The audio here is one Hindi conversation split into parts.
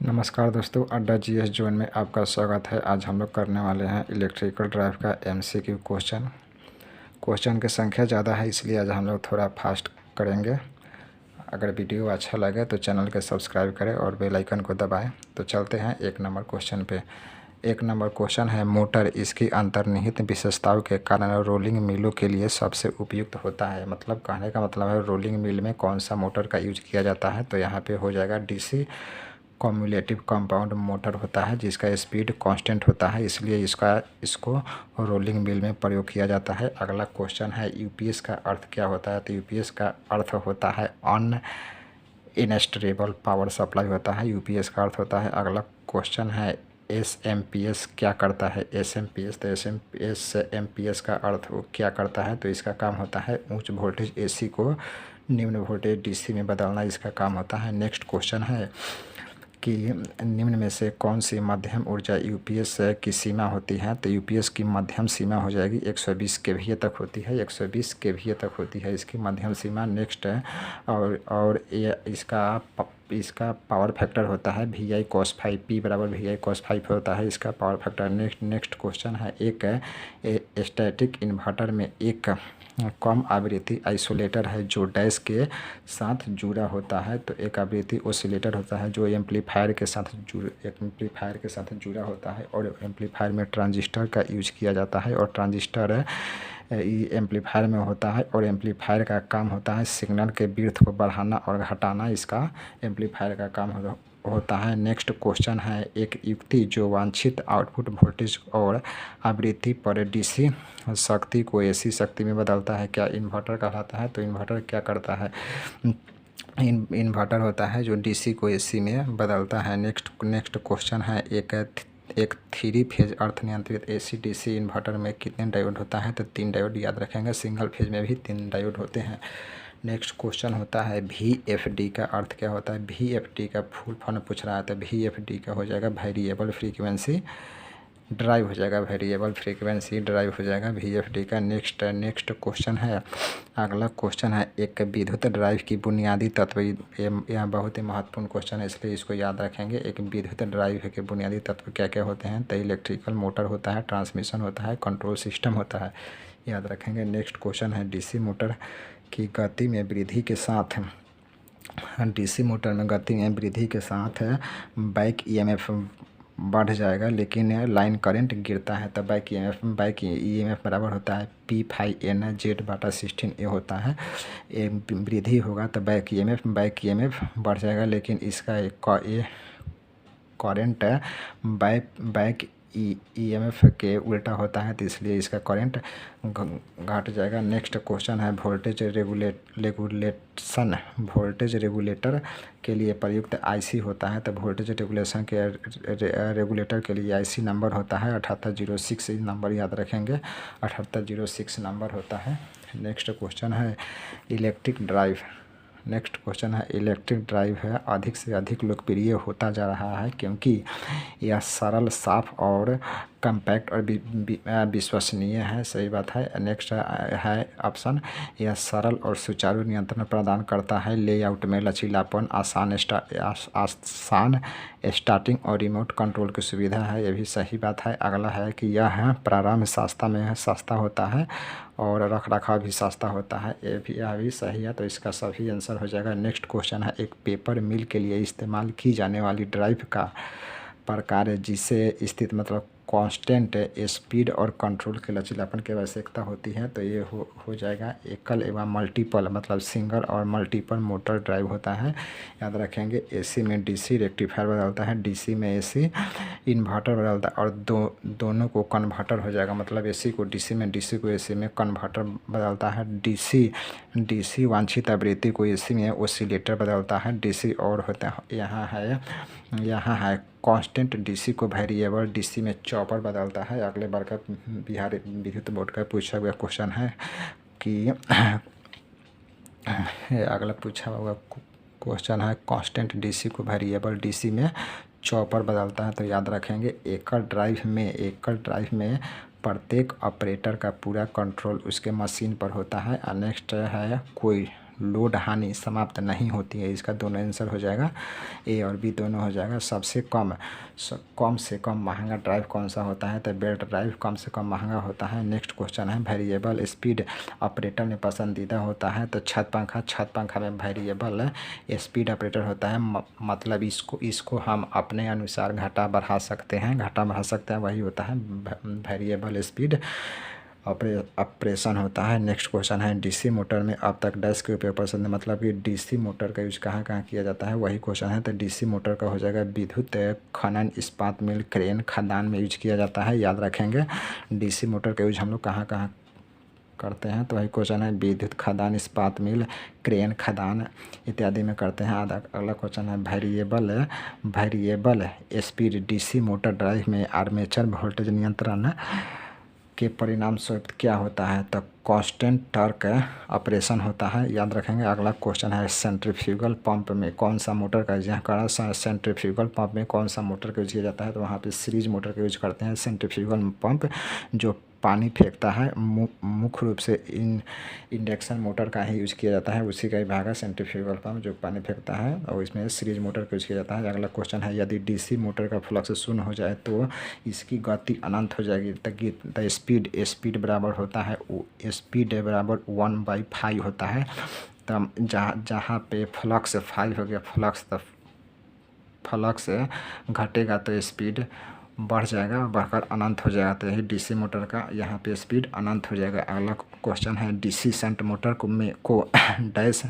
नमस्कार दोस्तों, अड्डा जीएस जोन में आपका स्वागत है। आज हम लोग करने वाले हैं इलेक्ट्रिकल ड्राइव का एमसीक्यू क्वेश्चन की संख्या ज़्यादा है, इसलिए आज हम लोग थोड़ा फास्ट करेंगे। अगर वीडियो अच्छा लगे तो चैनल के सब्सक्राइब करें और बेल आइकन को दबाएं। तो चलते हैं 1 नंबर क्वेश्चन पे। 1 नंबर क्वेश्चन है, मोटर इसकी अंतर्निहित विशेषताओं के कारण रोलिंग मिलों के लिए सबसे उपयुक्त होता है। मतलब कहने का मतलब है रोलिंग मिल में कौन सा मोटर का यूज किया जाता है। तो यहाँ पे हो जाएगा डीसी कम्युलेटिव कंपाउंड मोटर होता है, जिसका स्पीड कांस्टेंट होता है, इसलिए इसको रोलिंग मिल में प्रयोग किया जाता है। अगला क्वेश्चन है, यूपीएस का अर्थ क्या होता है। तो यूपीएस का अर्थ होता है अन इनस्टेबल पावर सप्लाई होता है, यूपीएस का अर्थ होता है। अगला क्वेश्चन है, एसएमपीएस क्या करता है। एसएमपीएस, तो एसएमपीएस का अर्थ क्या करता है। तो इसका काम होता है उच्च वोल्टेज एसी को निम्न वोल्टेज डीसी में बदलना, इसका काम होता है। नेक्स्ट क्वेश्चन है कि निम्न में से कौन सी मध्यम ऊर्जा यूपीएस की सीमा होती है। तो यूपीएस की मध्यम सीमा हो जाएगी 120 केवीए तक होती है, 120 केवीए तक होती है इसकी मध्यम सीमा। नेक्स्ट है और ये इसका पावर फैक्टर होता है VI cos 5, P बराबर VI cos 5 होता है इसका पावर फैक्टर। नेक्स्ट क्वेश्चन है, एक स्टैटिक इन्वर्टर में एक कम आवृत्ति आइसोलेटर है जो डैश के साथ जुड़ा होता है। तो एक आवृत्ति ओसिलेटर होता है जो एम्पलीफायर के साथ जुड़ा होता है, और एम्पलीफायर में ट्रांजिस्टर का यूज किया जाता है, और ट्रांजिस्टर एम्पलीफायर में होता है, और एम्पलीफायर का काम होता है सिग्नल के विड्थ को बढ़ाना और घटाना, इसका एम्पलीफायर का काम होता है। नेक्स्ट क्वेश्चन है, एक युक्ति जो वांछित आउटपुट वोल्टेज और आवृत्ति पर डीसी शक्ति को एसी शक्ति में बदलता है, क्या इन्वर्टर कहलाता है। तो इन्वर्टर क्या करता है, इन्वर्टर होता है जो डीसी को एसी में बदलता है। नेक्स्ट क्वेश्चन है, एक 3 फेज अर्थ नियंत्रित एसी डीसी इन्वर्टर में कितने डायोड होता है। तो 3 डायोड याद रखेंगे, सिंगल फेज में भी 3 डायोड होते हैं। नेक्स्ट क्वेश्चन होता है, VFD का अर्थ क्या होता है। VFD का फुल फॉर्म पूछ रहा है, तो VFD का हो जाएगा वेरिएबल फ्रीक्वेंसी ड्राइव हो जाएगा, वेरिएबल फ्रीक्वेंसी ड्राइव हो जाएगा VFD का। नेक्स्ट क्वेश्चन है, अगला क्वेश्चन है, एक विद्युत ड्राइव की बुनियादी तत्व। यह बहुत ही महत्वपूर्ण क्वेश्चन है, इसलिए इसको याद रखेंगे। एक विद्युत ड्राइव के बुनियादी तत्व क्या क्या होते हैं। तो इलेक्ट्रिकल मोटर होता है, ट्रांसमिशन होता है, कंट्रोल सिस्टम होता है, याद रखेंगे। नेक्स्ट क्वेश्चन है, डीसी मोटर की गति में वृद्धि के साथ बैक ईएमएफ बढ़ जाएगा, लेकिन लाइन करंट गिरता है। तो बैक ईएमएफ बराबर होता है P∅N/Z/16 ये होता है। ये वृद्धि होगा तो बैक ईएमएफ बढ़ जाएगा, लेकिन इसका ये करंट बैक ईएमएफ के उल्टा होता है, तो इसलिए इसका करंट घट जाएगा। नेक्स्ट क्वेश्चन है, वोल्टेज रेगुलेटर के लिए प्रयुक्त आईसी होता है। तो वोल्टेज रेगुलेशन के रेगुलेटर के लिए आईसी नंबर होता है 7806, नंबर याद रखेंगे, 7806 नंबर होता है। नेक्स्ट क्वेश्चन है, इलेक्ट्रिक ड्राइव है अधिक से अधिक लोकप्रिय होता जा रहा है क्योंकि यह सरल, साफ और कम्पैक्ट और विश्वसनीय है। सही बात है। नेक्स्ट है ऑप्शन, यह सरल और सुचारू नियंत्रण प्रदान करता है, लेआउट में लचीलापन, आसान स्टार्टिंग और रिमोट कंट्रोल की सुविधा है, ये भी सही बात है। अगला है कि यह प्रारंभ सस्ता होता है और रखरखाव भी सस्ता होता है, यह भी सही है। तो इसका सही आंसर हो जाएगा। नेक्स्ट क्वेश्चन है, एक पेपर मिल के लिए इस्तेमाल की जाने वाली ड्राइव का प्रकार है जिसे स्थित मतलब कांस्टेंट स्पीड और कंट्रोल के लचीलापन की आवश्यकता होती है। तो ये हो जाएगा एकल एवं मल्टीपल, मतलब सिंगल और मल्टीपल मोटर ड्राइव होता है, याद रखेंगे। एसी में डीसी रेक्टिफायर बदलता है, डीसी में एसी इन्वर्टर बदलता है, और दोनों को कन्वर्टर हो जाएगा, मतलब एसी को डीसी में, डीसी को एसी में कन्वर्टर बदलता है। डीसी वांछित आवृत्ति को एसी में ओसिलेटर बदलता है, डीसी और होता है यहाँ है कांस्टेंट डीसी को वेरिएबल डीसी में चॉपर बदलता है। अगले बार का बिहार विद्युत बोर्ड का पूछा हुआ क्वेश्चन है कि अगला पूछा हुआ क्वेश्चन है, कांस्टेंट डीसी को वेरिएबल डीसी में चॉपर बदलता है। तो याद रखेंगे, एकल ड्राइव में प्रत्येक ऑपरेटर का पूरा कंट्रोल उसके मशीन पर होता है। नेक्स्ट है, कोई लोड हानि समाप्त नहीं होती है। इसका दोनों आंसर हो जाएगा, ए और बी दोनों हो जाएगा। सबसे कम से कम महंगा ड्राइव कौन सा होता है, तो बेल्ट ड्राइव कम से कम महंगा होता है। नेक्स्ट क्वेश्चन है, वेरिएबल स्पीड ऑपरेटर में पसंदीदा होता है, तो छत पंखा में वेरिएबल स्पीड ऑपरेटर होता है। मतलब इसको हम अपने अनुसार घटा बढ़ा सकते हैं, वही होता है वेरिएबल स्पीड ऑपरेशन होता है। नेक्स्ट क्वेश्चन है, डीसी मोटर में अब तक डैश के उपयोग पसंद है, मतलब कि डीसी मोटर का यूज कहाँ कहाँ किया जाता है, वही क्वेश्चन है। तो डीसी मोटर का हो जाएगा विद्युत खनन, इस्पात मिल, क्रेन, खदान में यूज किया जाता है। याद रखेंगे डीसी मोटर का यूज हम लोग कहाँ कहाँ करते हैं, तो वही क्वेश्चन है विद्युत खदान, इस्पात मिल, क्रेन, खदान इत्यादि में करते हैं। अगला क्वेश्चन है, variable speed DC motor drive में आर्मेचर वोल्टेज नियंत्रण के परिणाम स्वरूप क्या होता है, तो कांस्टेंट टॉर्क ऑपरेशन होता है। याद रखेंगे। अगला क्वेश्चन है, सेंट्रीफ्यूगल पंप में कौन सा मोटर का यूज करा, सेंट्रीफ्यूगल पंप में कौन सा मोटर का यूज किया जाता है, तो वहाँ पे सीरीज मोटर का यूज करते हैं। सेंट्रीफ्यूगल पंप जो पानी फेंकता है, मुख्य रूप से इंडक्शन मोटर का ही यूज किया जाता है, उसी का ही भाग है सेंट्रीफ्यूगल पंप जो पानी फेंकता है, और इसमें सीरीज मोटर का यूज किया जाता है। अगला क्वेश्चन है, यदि डीसी मोटर का फ्लक्स शून्य हो जाए तो इसकी गति अनंत हो जाएगी, तो स्पीड बराबर होता है, स्पीड बराबर 1/5 होता है। तब जहाँ पे फ्लक्स 5 हो गया, फ्लक्स घटेगा तो स्पीड बढ़ जाएगा, बढ़कर अनंत हो जाएगा, तो यही डीसी मोटर का यहाँ पे स्पीड अनंत हो जाएगा। अगला क्वेश्चन है, डीसी शंट मोटर को डैश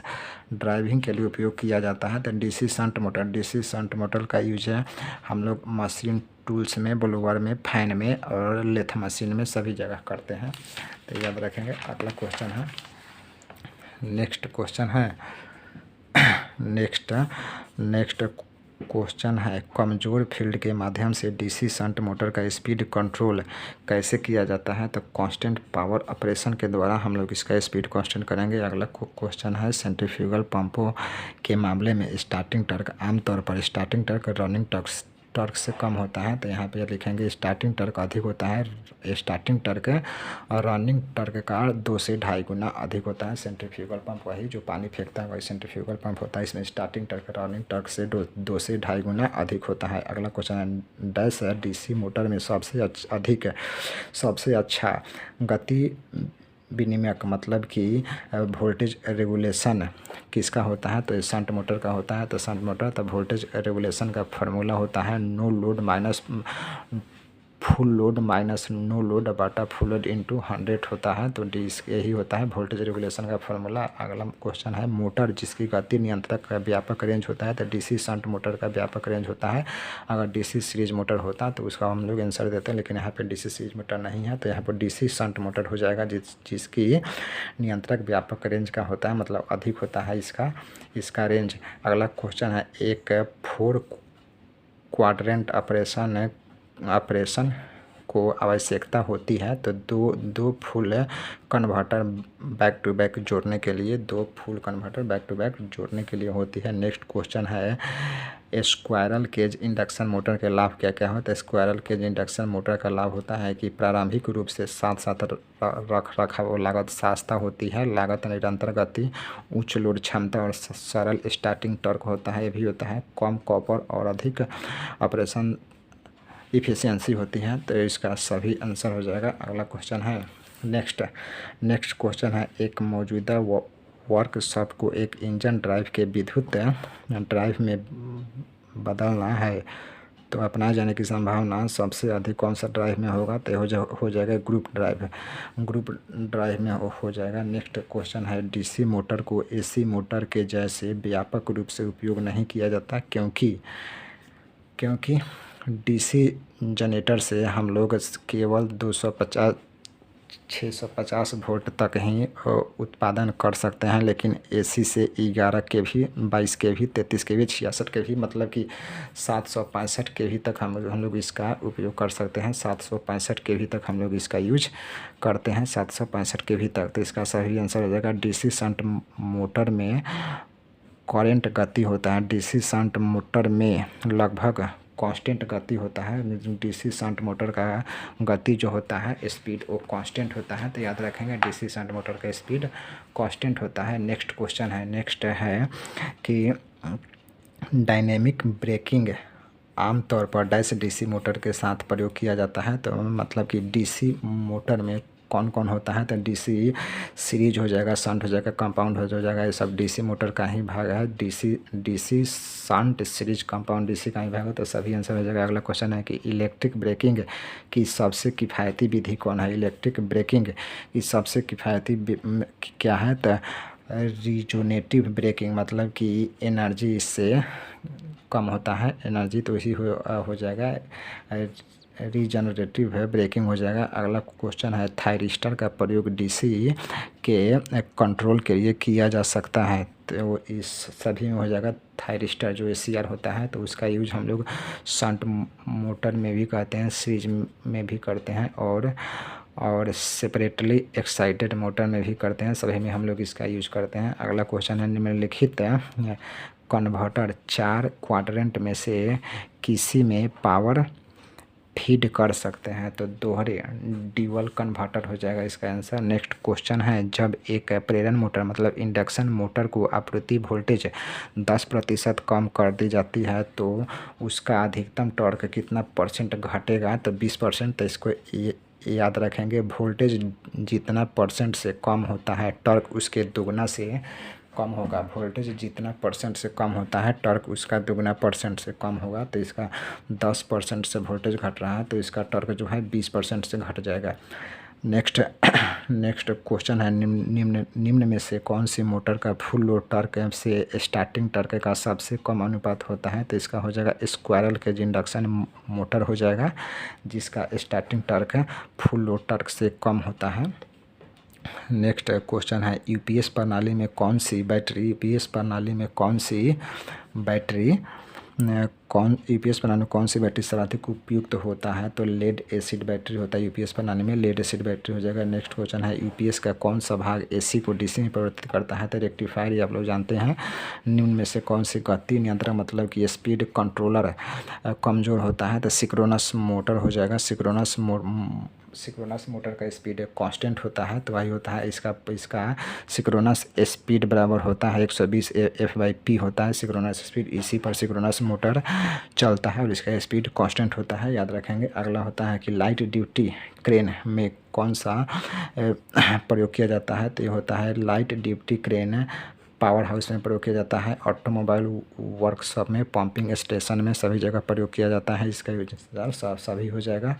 ड्राइविंग के लिए उपयोग किया जाता है, तो डीसी शंट मोटर का यूज है हम लोग मशीन टूल्स में, ब्लोअर में, फैन में और लेथ मशीन में सभी जगह करते हैं, तो याद रखेंगे। अगला क्वेश्चन है, नेक्स्ट क्वेश्चन है, कमज़ोर फील्ड के माध्यम से डीसी शंट मोटर का स्पीड कंट्रोल कैसे किया जाता है, तो कांस्टेंट पावर ऑपरेशन के द्वारा हम लोग इसका स्पीड कांस्टेंट करेंगे। अगला क्वेश्चन है, सेंट्रीफ्यूगल पंपों के मामले में स्टार्टिंग टॉर्क आमतौर पर स्टार्टिंग टॉर्क रनिंग टॉर्क से कम होता है, तो यहाँ पे लिखेंगे स्टार्टिंग टॉर्क अधिक होता है, स्टार्टिंग टॉर्क और रनिंग टॉर्क का 2 से 2.5 गुना अधिक होता है। सेंट्रीफ्यूगल पंप वही जो पानी फेंकता है वही सेंट्रीफ्यूगल पंप होता है, इसमें स्टार्टिंग टॉर्क रनिंग टॉर्क से 2 से 2.5 गुना अधिक होता है। अगला क्वेश्चन है, डैश डीसी मोटर में सबसे अच्छा गति विनिमयक मतलब कि वोल्टेज रेगुलेशन किसका होता है, तो शंट मोटर का होता है, तो शंट मोटर तो वोल्टेज रेगुलेशन का फार्मूला होता है no load minus full load minus no load बटा फुल लोड इंटू 100 होता है, तो यही होता है वोल्टेज रेगुलेशन का फार्मूला। अगला क्वेश्चन है, मोटर जिसकी गति नियंत्रक का व्यापक रेंज होता है, तो डीसी शंट मोटर का व्यापक रेंज होता है। अगर डीसी सीरीज मोटर होता तो उसका हम लोग आंसर देते हैं, लेकिन यहाँ पे डीसी सीरीज मोटर नहीं है, तो यहाँ पर डीसी शंट मोटर हो जाएगा जिसकी नियंत्रक व्यापक रेंज का होता है, मतलब अधिक होता है इसका रेंज। अगला क्वेश्चन है, एक 4 क्वाड्रेंट ऑपरेशन को आवश्यकता होती है, तो दो full converter back to back जोड़ने के लिए होती है। नेक्स्ट क्वेश्चन है, स्क्वायरल केज इंडक्शन मोटर के लाभ क्या क्या होता है। स्क्वायरल केज इंडक्शन मोटर का लाभ होता है कि प्रारंभिक रूप से साथ रखाव लागत सस्ता होती है, लागत निरंतर गति, उच्च लोड क्षमता और सरल स्टार्टिंग टॉर्क होता है। ये भी होता है कम कॉपर और अधिक ऑपरेशन इफ़िशियंसी होती है, तो इसका सभी आंसर हो जाएगा। अगला क्वेश्चन है, नेक्स्ट क्वेश्चन है, एक मौजूदा वर्कशॉप को एक इंजन ड्राइव के विद्युत ड्राइव में बदलना है, तो अपनाए जाने की संभावना सबसे अधिक कौन सा ड्राइव में होगा, तो हो जाएगा ग्रुप ड्राइव में हो जाएगा। नेक्स्ट क्वेश्चन है, डीसी मोटर को एसी मोटर के जैसे व्यापक रूप से उपयोग नहीं किया जाता, क्योंकि डीसी जनरेटर से हम लोग केवल 650 वोल्ट तक ही उत्पादन कर सकते हैं, लेकिन एसी से 11 के भी, 22 के भी, 33 के भी, 66 के भी, मतलब कि 765 के भी तक हम लोग इसका उपयोग कर सकते हैं। 765 के भी तक हम लोग इसका यूज करते हैं, 765 के भी तक, तो इसका सही आंसर हो जाएगा। डीसी शंट मोटर में करंट गति होता है, डीसी शंट मोटर में लगभग कांस्टेंट गति होता है। डीसी शंट मोटर का गति जो होता है स्पीड वो कांस्टेंट होता है, तो याद रखेंगे डीसी शंट मोटर का स्पीड कांस्टेंट होता है। नेक्स्ट क्वेश्चन है, नेक्स्ट है कि डायनेमिक ब्रेकिंग आमतौर पर डैश डीसी मोटर के साथ प्रयोग किया जाता है। तो मतलब कि डीसी मोटर में कौन कौन होता है, तो डीसी सीरीज हो जाएगा, शंट हो जाएगा, कंपाउंड हो जाएगा, ये सब डीसी मोटर का ही भाग है। DC shunt series compound DC का ही भाग है, तो सभी आंसर हो जाएगा। अगला क्वेश्चन है कि इलेक्ट्रिक ब्रेकिंग की सबसे किफ़ायती विधि कौन है। इलेक्ट्रिक ब्रेकिंग की सबसे किफ़ायती क्या है, तो रिजोनेटिव ब्रेकिंग, मतलब कि एनर्जी इससे कम होता है, एनर्जी तो इसी हो जाएगा, रीजनरेटिव है ब्रेकिंग हो जाएगा। अगला क्वेश्चन है थायरिस्टर का प्रयोग डीसी के कंट्रोल के लिए किया जा सकता है, तो इस सभी में हो जाएगा। थायरिस्टर जो एसीआर होता है तो उसका यूज हम लोग शंट मोटर में भी करते हैं, सीरीज में भी करते हैं और सेपरेटली एक्साइटेड मोटर में भी करते हैं, सभी में हम लोग इसका यूज करते हैं। अगला क्वेश्चन है निम्नलिखित कन्वर्टर 4 क्वाड्रेंट में से किसी में पावर फीड कर सकते हैं, तो दोहरे ड्यूअल कन्वर्टर हो जाएगा इसका आंसर। नेक्स्ट क्वेश्चन है जब एक प्रेरण मोटर मतलब इंडक्शन मोटर को आपूर्ति वोल्टेज 10% कम कर दी जाती है तो उसका अधिकतम टॉर्क कितना परसेंट घटेगा, तो 20%। तो इसको याद रखेंगे, वोल्टेज जितना परसेंट से कम होता है टॉर्क उसके दुगना से कम होगा। वोल्टेज जितना परसेंट से कम होता है टॉर्क उसका दुगना परसेंट से कम होगा, तो इसका 10% से वोल्टेज घट रहा है तो इसका टॉर्क जो है 20% से घट जाएगा। नेक्स्ट क्वेश्चन है निम्न में से कौन सी मोटर का फुल लोड टॉर्क से स्टार्टिंग टॉर्क का सबसे कम अनुपात होता है, तो इसका हो जाएगा स्क्वायरल केज इंडक्शन मोटर हो जाएगा, जिसका starting torque full load torque से कम होता है। नेक्स्ट क्वेश्चन है यूपीएस प्रणाली में कौन सी बैटरी यूपीएस प्रणाली में कौन सी बैटरी सर्वाधिक उपयुक्त होता है, तो लेड एसिड बैटरी होता है यूपीएस प्रणाली में, लेड एसिड बैटरी हो जाएगा। नेक्स्ट क्वेश्चन है यूपीएस का कौन सा भाग एसी को डीसी में परिवर्तित करता है, तो रेक्टिफायर ये आप लोग जानते हैं। निम्न में से कौन सी गति नियंत्रण मतलब कि स्पीड कंट्रोलर कमज़ोर होता है, तो सिंक्रोनस मोटर हो जाएगा। सिंक्रोनस मोटर का स्पीड कांस्टेंट होता है, तो वही होता है इसका सिंक्रोनस स्पीड बराबर होता है 120 F/P होता है सिंक्रोनस स्पीड, इसी पर सिंक्रोनस मोटर चलता है और इसका स्पीड कांस्टेंट होता है, याद रखेंगे। अगला होता है कि लाइट ड्यूटी क्रेन में कौन सा प्रयोग किया जाता है, तो ये होता है light duty crane power house में प्रयोग किया जाता है, ऑटोमोबाइल वर्कशॉप में, पंपिंग स्टेशन में, सभी जगह प्रयोग किया जाता है। इसका यूज सभी हो जाएगा,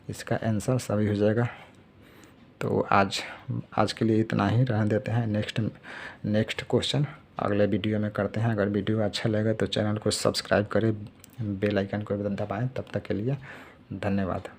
इसका आंसर सभी हो जाएगा। तो आज के लिए इतना ही रहने देते हैं। नेक्स्ट क्वेश्चन अगले वीडियो में करते हैं। अगर वीडियो अच्छा लगे तो चैनल को सब्सक्राइब करें, बेल आइकन को दबाएं। तब तक के लिए धन्यवाद।